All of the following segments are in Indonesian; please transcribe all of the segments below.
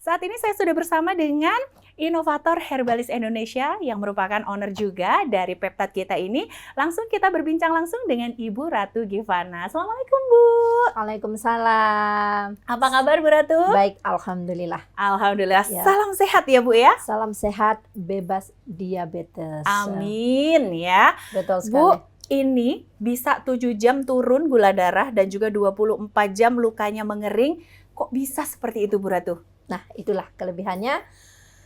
Saat ini saya sudah bersama dengan inovator Herbalis Indonesia yang merupakan owner juga dari Peptide kita ini. Langsung kita berbincang langsung dengan Ibu Ratu Givana. Assalamualaikum Bu. Waalaikumsalam. Apa kabar Bu Ratu? Baik, alhamdulillah. Alhamdulillah. Ya. Salam sehat ya Bu ya. Salam sehat, bebas diabetes. Amin ya. Betul sekali. Bu, ini bisa 7 jam turun gula darah dan juga 24 jam lukanya mengering. Kok bisa seperti itu Bu Ratu? Nah, itulah kelebihannya.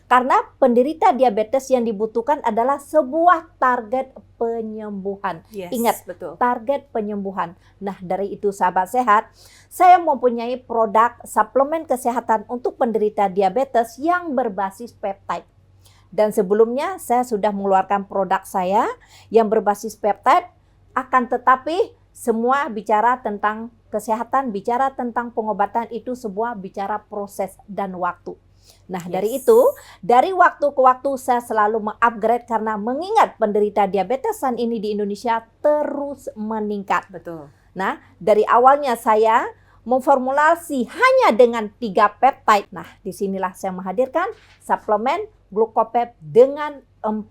Karena penderita diabetes yang dibutuhkan adalah sebuah target penyembuhan. Yes, Ingat, betul. target penyembuhan. Nah, dari itu sahabat sehat, saya mempunyai produk suplemen kesehatan untuk penderita diabetes yang berbasis peptide. Dan sebelumnya saya sudah mengeluarkan produk saya yang berbasis peptide, akan tetapi semua bicara tentang kesehatan, bicara tentang pengobatan, itu sebuah bicara proses dan waktu. Nah, dari itu, dari waktu ke waktu saya selalu mengupgrade karena mengingat penderita diabetesan ini di Indonesia terus meningkat. Betul. Nah, dari awalnya saya memformulasi hanya dengan 3 peptide. Nah, disinilah saya menghadirkan suplemen Glucopep dengan 4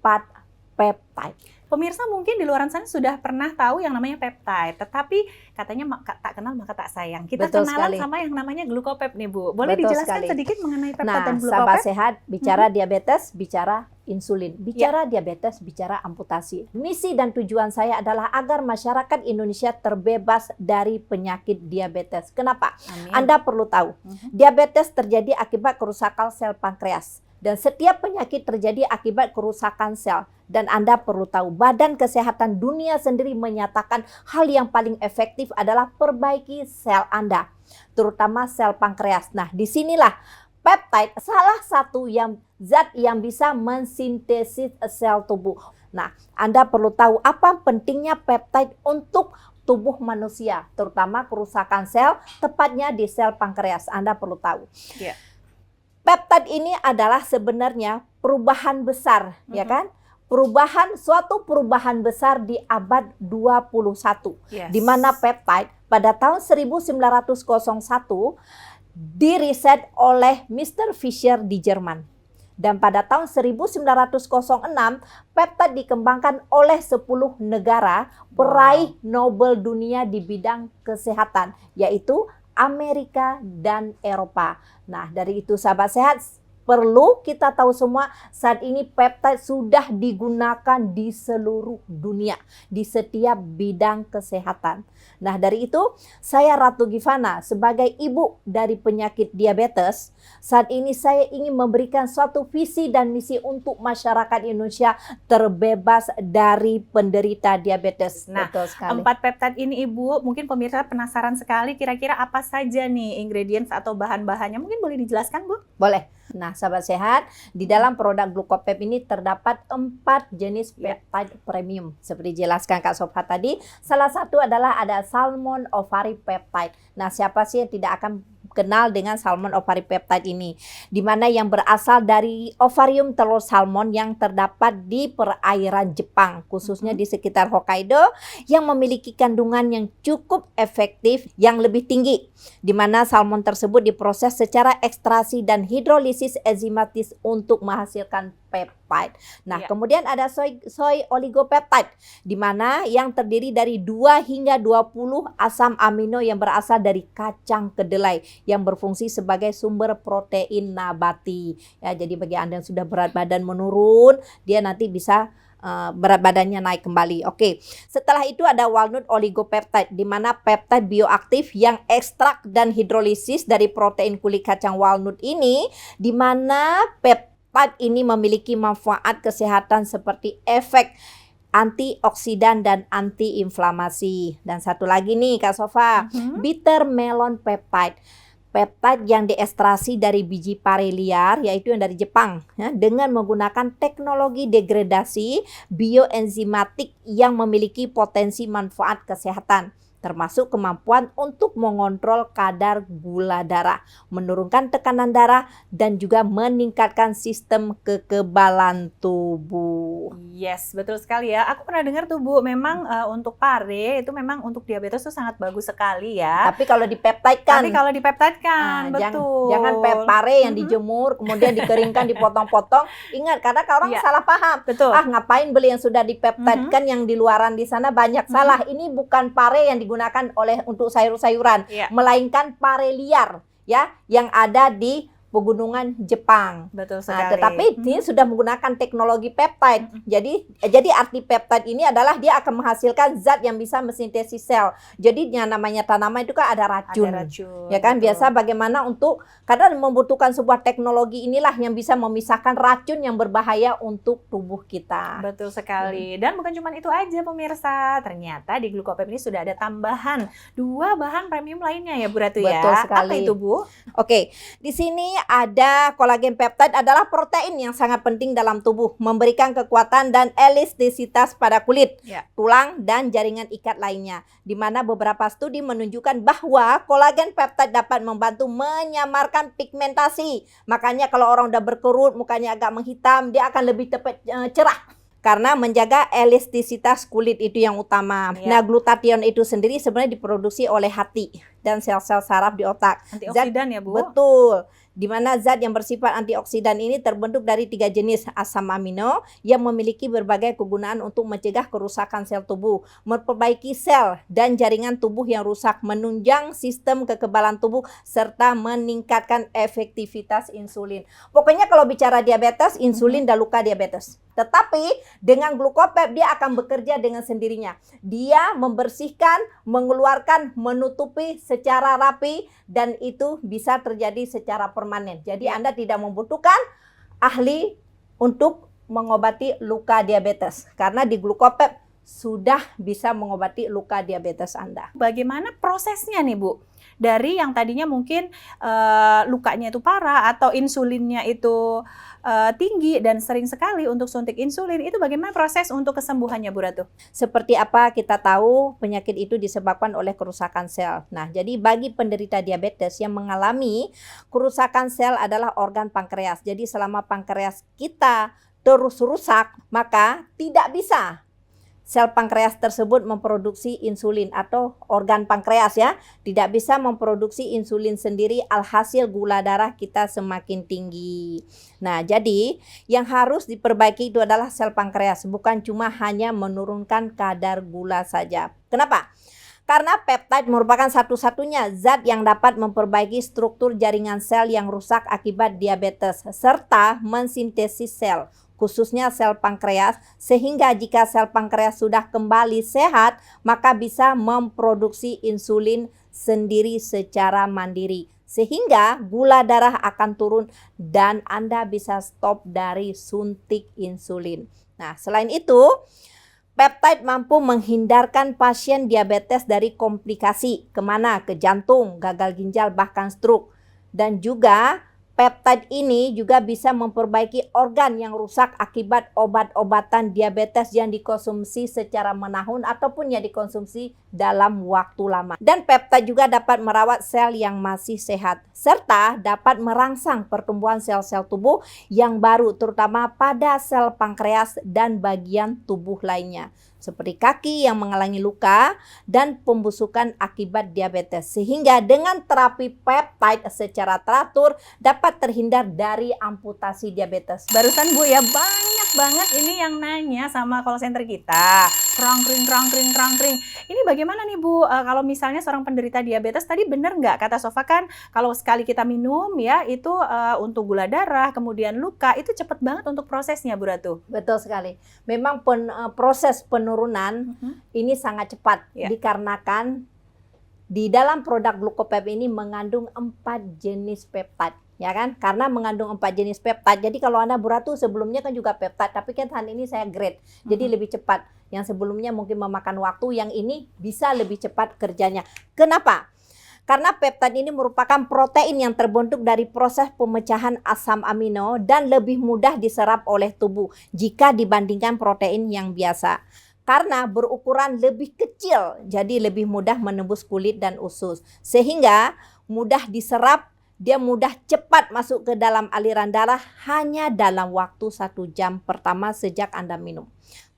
peptide. Pemirsa mungkin di luar sana sudah pernah tahu yang namanya peptide, tetapi katanya tak kenal maka tak sayang. Kita Betul kenalan sekali. sama yang namanya Glucopep nih Bu. Boleh Betul dijelaskan sekali. sedikit mengenai peptide Nah, dan sahabat Glucopep? sehat, bicara diabetes, bicara insulin. Bicara diabetes, bicara amputasi. Misi dan tujuan saya adalah agar masyarakat Indonesia terbebas dari penyakit diabetes. Kenapa? Amin. Anda perlu tahu, diabetes terjadi akibat kerusakan sel pankreas. Dan setiap penyakit terjadi akibat kerusakan sel. Dan Anda perlu tahu, Badan Kesehatan Dunia sendiri menyatakan hal yang paling efektif adalah perbaiki sel Anda, terutama sel pankreas. Nah, disinilah peptide salah satu zat yang bisa mensintesis sel tubuh. Nah, Anda perlu tahu apa pentingnya peptide untuk tubuh manusia, terutama kerusakan sel, tepatnya di sel pankreas. Anda perlu tahu. Yeah. Peptide ini adalah sebenarnya perubahan besar, ya kan? Suatu perubahan besar di abad 21. Yes. Di mana peptide pada tahun 1901 diriset oleh Mr. Fischer di Jerman. Dan pada tahun 1906, peptide dikembangkan oleh 10 negara peraih Nobel dunia di bidang kesehatan, yaitu Amerika dan Eropa. Nah, dari itu sahabat sehat, perlu kita tahu semua saat ini peptide sudah digunakan di seluruh dunia, di setiap bidang kesehatan. Nah, dari itu saya Ratu Givana sebagai ibu dari penyakit diabetes, saat ini saya ingin memberikan suatu visi dan misi untuk masyarakat Indonesia terbebas dari penderita diabetes. Nah, betul sekali. 4 peptide ini Ibu, mungkin pemirsa penasaran sekali kira-kira apa saja nih ingredients atau bahan-bahannya. Mungkin boleh dijelaskan Bu? Boleh. Nah, sahabat sehat, di dalam produk Glucopep ini terdapat 4 jenis peptide premium. Seperti dijelaskan Kak Sofa tadi, salah satu adalah ada salmon ovary peptide. Nah, siapa sih yang tidak akan kenal dengan salmon ovary peptide ini? Di mana yang berasal dari ovarium telur salmon yang terdapat di perairan Jepang, khususnya di sekitar Hokkaido, yang memiliki kandungan yang cukup efektif yang lebih tinggi. Di mana salmon tersebut diproses secara ekstraksi dan hidrolisis enzimatis untuk menghasilkan peptide. Nah, kemudian ada soy oligopeptide, di mana yang terdiri dari 2 hingga 20 asam amino yang berasal dari kacang kedelai yang berfungsi sebagai sumber protein nabati. Ya, jadi bagi Anda yang sudah berat badan menurun, dia nanti bisa berat badannya naik kembali. Oke. Setelah itu ada walnut oligopeptide, di mana peptide bioaktif yang ekstrak dan hidrolisis dari protein kulit kacang walnut ini, di mana peptide ini memiliki manfaat kesehatan seperti efek antioksidan dan antiinflamasi. Dan satu lagi nih Kak Sofa, bitter melon peptide. Peptide yang diekstrasi dari biji pare liar, yaitu yang dari Jepang, ya, dengan menggunakan teknologi degradasi bioenzimatik yang memiliki potensi manfaat kesehatan. termasuk kemampuan untuk mengontrol kadar gula darah, menurunkan tekanan darah, dan juga meningkatkan sistem kekebalan tubuh. Yes, betul sekali ya. Aku pernah dengar tuh Bu, memang untuk pare itu memang untuk diabetes tuh sangat bagus sekali ya. Tapi kalau dipeptidkan, Tapi kalau dipeptidkan, betul. jangan pare yang dijemur, kemudian dikeringkan, dipotong-potong. Ingat, karena orang Iya. salah paham. Betul. Ngapain beli yang sudah dipeptidkan yang di luaran di sana banyak. Salah, ini bukan pare yang digunakan untuk sayur-sayuran, Iya. melainkan pare liar ya yang ada di pegunungan Jepang. Betul sekali. Tetapi ini sudah menggunakan teknologi peptide. Jadi arti peptide ini adalah dia akan menghasilkan zat yang bisa mensintesis sel. Jadi yang namanya tanaman itu kan ada racun. Ada racun. Ya kan, betul. biasa bagaimana untuk karena membutuhkan sebuah teknologi inilah yang bisa memisahkan racun yang berbahaya untuk tubuh kita. Betul sekali. Dan bukan cuma itu aja pemirsa, ternyata di Glucopep ini sudah ada tambahan 2 bahan premium lainnya ya Bu Ratu ya. Betul sekali. Apa itu Bu? Oke, di sini ada kolagen peptide adalah protein yang sangat penting dalam tubuh, memberikan kekuatan dan elastisitas pada kulit, Ya. tulang, dan jaringan ikat lainnya. Di mana beberapa studi menunjukkan bahwa kolagen peptide dapat membantu menyamarkan pigmentasi. Makanya kalau orang udah berkerut, mukanya agak menghitam, dia akan lebih cepat cerah. Karena menjaga elastisitas kulit itu yang utama. Ya. Nah, glutathione itu sendiri sebenarnya diproduksi oleh hati dan sel-sel saraf di otak. Antioksidan ya Bu? Betul. Di mana zat yang bersifat antioksidan ini terbentuk dari 3 jenis asam amino yang memiliki berbagai kegunaan untuk mencegah kerusakan sel tubuh, memperbaiki sel dan jaringan tubuh yang rusak, menunjang sistem kekebalan tubuh, serta meningkatkan efektivitas insulin. Pokoknya kalau bicara diabetes, insulin dan luka diabetes. Tetapi dengan Glucopep dia akan bekerja dengan sendirinya. Dia membersihkan, mengeluarkan, menutupi secara rapi, dan itu bisa terjadi secara permanen. Jadi Anda tidak membutuhkan ahli untuk mengobati luka diabetes. Karena di Glucopep sudah bisa mengobati luka diabetes Anda. Bagaimana prosesnya nih Bu? Dari yang tadinya mungkin lukanya itu parah atau insulinnya itu tinggi dan sering sekali untuk suntik insulin, itu bagaimana proses untuk kesembuhannya Bu Ratu? Seperti apa kita tahu penyakit itu disebabkan oleh kerusakan sel. Nah, jadi bagi penderita diabetes yang mengalami kerusakan sel adalah organ pankreas. Jadi selama pankreas kita terus rusak, maka tidak bisa sel pankreas tersebut memproduksi insulin, atau organ pankreas ya tidak bisa memproduksi insulin sendiri, alhasil gula darah kita semakin tinggi. Nah, jadi yang harus diperbaiki itu adalah sel pankreas, bukan cuma hanya menurunkan kadar gula saja. Kenapa? Karena peptide merupakan satu-satunya zat yang dapat memperbaiki struktur jaringan sel yang rusak akibat diabetes serta mensintesis sel, khususnya sel pankreas, sehingga jika sel pankreas sudah kembali sehat, maka bisa memproduksi insulin sendiri secara mandiri. Sehingga gula darah akan turun dan Anda bisa stop dari suntik insulin. Nah, selain itu, peptide mampu menghindarkan pasien diabetes dari komplikasi kemana? Ke jantung, gagal ginjal, bahkan stroke. Dan juga peptide ini juga bisa memperbaiki organ yang rusak akibat obat-obatan diabetes yang dikonsumsi secara menahun ataupun yang dikonsumsi dalam waktu lama. Dan peptide juga dapat merawat sel yang masih sehat, serta dapat merangsang pertumbuhan sel-sel tubuh yang baru, terutama pada sel pankreas dan bagian tubuh lainnya, seperti kaki yang mengalami luka dan pembusukan akibat diabetes. Sehingga dengan terapi peptide secara teratur dapat terhindar dari amputasi diabetes. Barusan Bu ya, banyak banget ini yang nanya sama call center kita. Krang-kring. Ini bagaimana nih Bu, kalau misalnya seorang penderita diabetes, tadi benar nggak kata Sofa kan kalau sekali kita minum ya itu untuk gula darah, kemudian luka, itu cepet banget untuk prosesnya Bu Ratu? Betul sekali. Memang proses penurunan ini sangat cepat dikarenakan di dalam produk Glucopep ini mengandung 4 jenis peptide. Ya kan? Karena mengandung 4 jenis peptide. Jadi kalau Anda Bu Ratu sebelumnya kan juga peptide, tapi kan hari ini saya grade. Jadi lebih cepat. Yang sebelumnya mungkin memakan waktu, yang ini bisa lebih cepat kerjanya. Kenapa? Karena peptide ini merupakan protein yang terbentuk dari proses pemecahan asam amino dan lebih mudah diserap oleh tubuh jika dibandingkan protein yang biasa. karena berukuran lebih kecil, jadi lebih mudah menembus kulit dan usus. Sehingga mudah diserap, dia mudah cepat masuk ke dalam aliran darah hanya dalam waktu 1 jam pertama sejak Anda minum.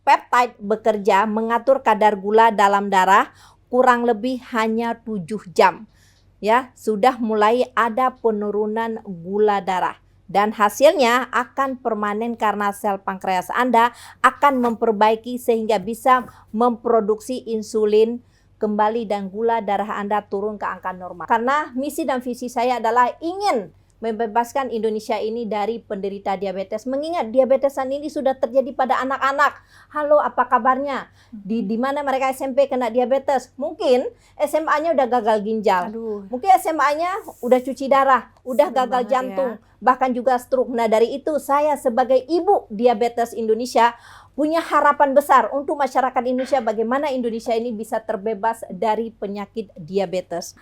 Peptide bekerja mengatur kadar gula dalam darah kurang lebih hanya 7 jam. Ya, sudah mulai ada penurunan gula darah. Dan hasilnya akan permanen karena sel pankreas Anda akan memperbaiki sehingga bisa memproduksi insulin kembali dan gula darah Anda turun ke angka normal. Karena misi dan visi saya adalah ingin membebaskan Indonesia ini dari penderita diabetes. Mengingat diabetesan ini sudah terjadi pada anak-anak. Halo, apa kabarnya? Di mana mereka SMP kena diabetes? Mungkin SMA-nya udah gagal ginjal. Aduh. Mungkin SMA-nya udah cuci darah, udah Serem gagal banget jantung, bahkan juga stroke. Nah, dari itu saya sebagai ibu diabetes Indonesia punya harapan besar untuk masyarakat Indonesia bagaimana Indonesia ini bisa terbebas dari penyakit diabetes.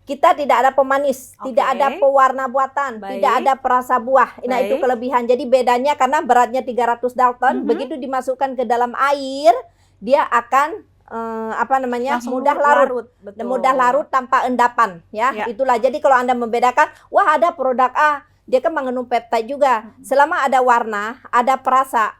Kita tidak ada pemanis, tidak ada pewarna buatan, Baik. tidak ada perasa buah. Nah, itu Baik. kelebihan. Jadi bedanya karena beratnya 300 Dalton, begitu dimasukkan ke dalam air, dia akan Langsung mudah larut. Betul. Mudah larut tanpa endapan, ya. Ya. Itulah. Jadi kalau Anda membedakan, wah ada produk A, dia kan mengandung peptide juga. Selama ada warna, ada perasa,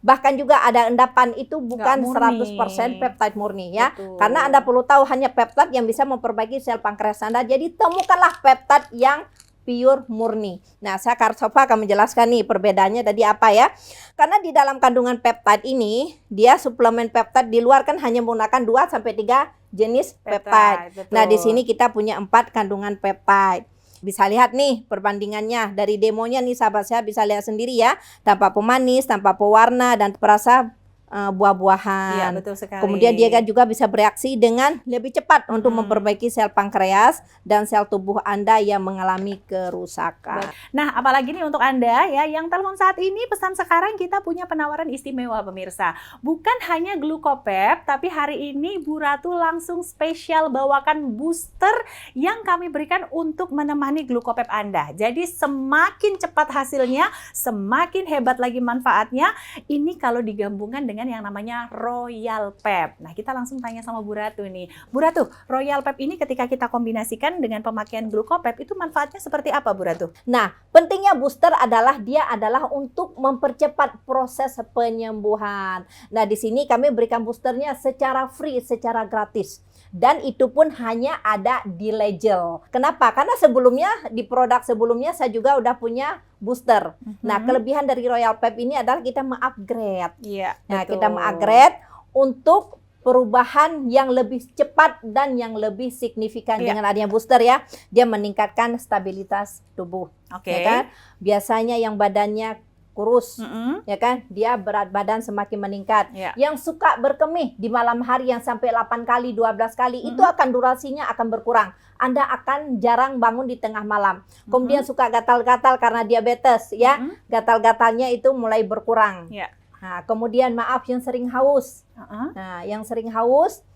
bahkan juga ada endapan, itu bukan murni. 100% peptide murni, ya. Betul. Karena Anda perlu tahu hanya peptide yang bisa memperbaiki sel pankreas Anda. Jadi temukanlah peptide yang pure murni. Nah, saya Karsofa akan menjelaskan nih perbedaannya tadi apa ya. Karena di dalam kandungan peptide ini, dia suplemen peptide di luar kan hanya menggunakan 2 sampai 3 jenis peptide. Betul. Nah, di sini kita punya 4 kandungan peptide. Bisa lihat nih perbandingannya dari demonya nih, sahabat saya bisa lihat sendiri ya, tanpa pemanis, tanpa pewarna dan perasa buah-buahan. Iya, betul sekali. Kemudian dia kan juga bisa bereaksi dengan lebih cepat untuk memperbaiki sel pankreas dan sel tubuh Anda yang mengalami kerusakan. Nah, apalagi nih untuk Anda ya yang telepon saat ini, pesan sekarang kita punya penawaran istimewa pemirsa. Bukan hanya Glucopep, tapi hari ini Bu Ratu langsung spesial bawakan booster yang kami berikan untuk menemani Glucopep Anda. Jadi semakin cepat hasilnya, semakin hebat lagi manfaatnya. Ini kalau digabungkan dengan yang namanya Royal Pep. Nah, kita langsung tanya sama Bu Ratu nih. Bu Ratu, Royal Pep ini ketika kita kombinasikan dengan pemakaian Glucopep itu manfaatnya seperti apa, Bu Ratu? Nah, pentingnya booster adalah dia adalah untuk mempercepat proses penyembuhan. Nah, di sini kami berikan boosternya secara free, secara gratis. Dan itu pun hanya ada di Legel. Kenapa? Karena sebelumnya, di produk sebelumnya saya juga udah punya booster. Nah, kelebihan dari Royal Pep ini adalah kita mengupgrade. Iya, Nah, betul. kita mengupgrade untuk perubahan yang lebih cepat dan yang lebih signifikan. Iya. Dengan adanya booster ya, dia meningkatkan stabilitas tubuh. Oke. Ya kan? Biasanya yang badannya kurus, Mm-mm. ya kan? Dia berat badan semakin meningkat. Ya. Yang suka berkemih di malam hari yang sampai 8 kali, 12 kali, itu akan durasinya akan berkurang. Anda akan jarang bangun di tengah malam. Kemudian suka gatal-gatal karena diabetes, ya. Gatal-gatalnya itu mulai berkurang. Ya. Nah, kemudian maaf yang sering haus. Uh-uh. Nah, yang sering haus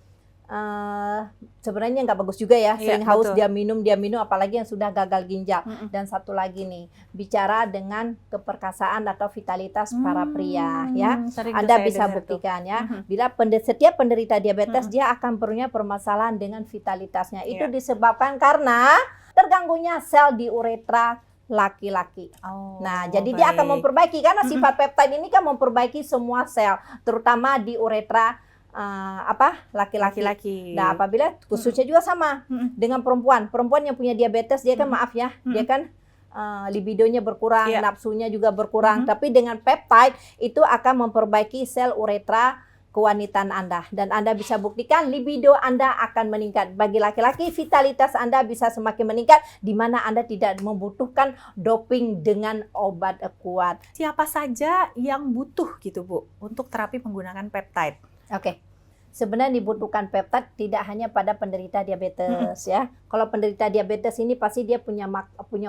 sebenarnya nggak bagus juga ya. Iya, Sering haus betul. dia minum, apalagi yang sudah gagal ginjal. Mm-mm. Dan satu lagi nih, bicara dengan keperkasaan atau vitalitas para pria ya. Sering tuh Anda saya bisa dengar tuh. buktikan ya. Bila setiap penderita diabetes dia akan punya permasalahan dengan vitalitasnya. Itu Iya. disebabkan karena terganggunya sel di uretra laki-laki. Oh, Nah, jadi dia akan memperbaiki karena sifat peptide ini kan memperbaiki semua sel, terutama di uretra laki-laki. laki-laki. Nah, apabila khususnya juga sama dengan perempuan yang punya diabetes, dia kan maaf ya, dia kan libidonya berkurang, Iya. nafsunya juga berkurang. Tapi dengan peptide itu akan memperbaiki sel uretra kewanitaan Anda, dan Anda bisa buktikan libido Anda akan meningkat. Bagi laki-laki, vitalitas Anda bisa semakin meningkat, di mana Anda tidak membutuhkan doping dengan obat kuat. Siapa saja yang butuh gitu, Bu, untuk terapi menggunakan peptide? Oke. Sebenarnya dibutuhkan peptide tidak hanya pada penderita diabetes ya. Kalau penderita diabetes ini pasti dia punya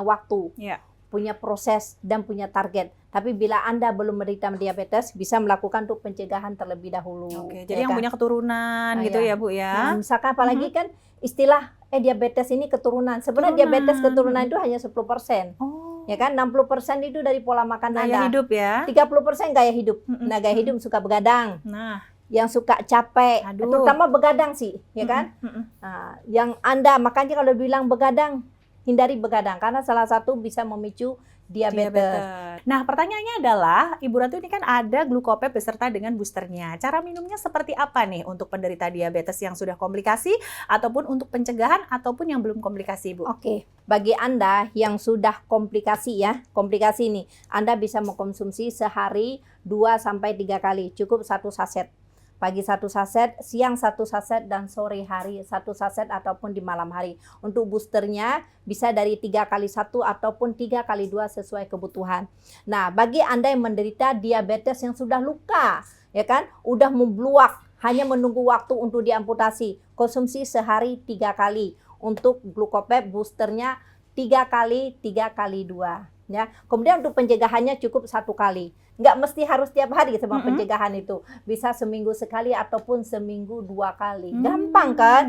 waktu, Ya. punya proses dan punya target. Tapi bila Anda belum menderita diabetes, bisa melakukan untuk pencegahan terlebih dahulu. Oke, ya jadi yang kan? punya keturunan gitu iya. ya, Bu ya. Nah, misalkan apalagi kan istilah diabetes ini keturunan. Sebenarnya diabetes keturunan itu hanya 10%. Oh. Ya kan? 60% itu dari pola makan Gaya Anda. hidup ya. 30% gaya hidup. Nah, gaya hidup suka begadang. Nah, yang suka capek, Aduh. terutama begadang sih, ya kan? Nah, yang Anda makanya kalau bilang begadang, hindari begadang karena salah satu bisa memicu diabetes. Nah, pertanyaannya adalah, Ibu Ratu ini kan ada Glucopep beserta dengan boosternya. Cara minumnya seperti apa nih untuk penderita diabetes yang sudah komplikasi ataupun untuk pencegahan ataupun yang belum komplikasi, Bu? Oke, bagi Anda yang sudah komplikasi ya, komplikasi nih, Anda bisa mengkonsumsi sehari 2 sampai 3 kali, cukup 1 saset. Pagi 1 saset, siang 1 saset, dan sore hari 1 saset ataupun di malam hari. Untuk boosternya bisa dari 3 kali 1 ataupun 3 kali 2 sesuai kebutuhan. Nah, bagi Anda yang menderita diabetes yang sudah luka, ya kan, udah membluak, hanya menunggu waktu untuk diamputasi, konsumsi sehari 3 kali. Untuk Glucopep boosternya 3 kali 3 kali 2. Ya. Kemudian untuk pencegahannya cukup 1 kali. Nggak mesti harus tiap hari sama pencegahan itu. Bisa seminggu sekali ataupun seminggu 2 kali. Gampang kan?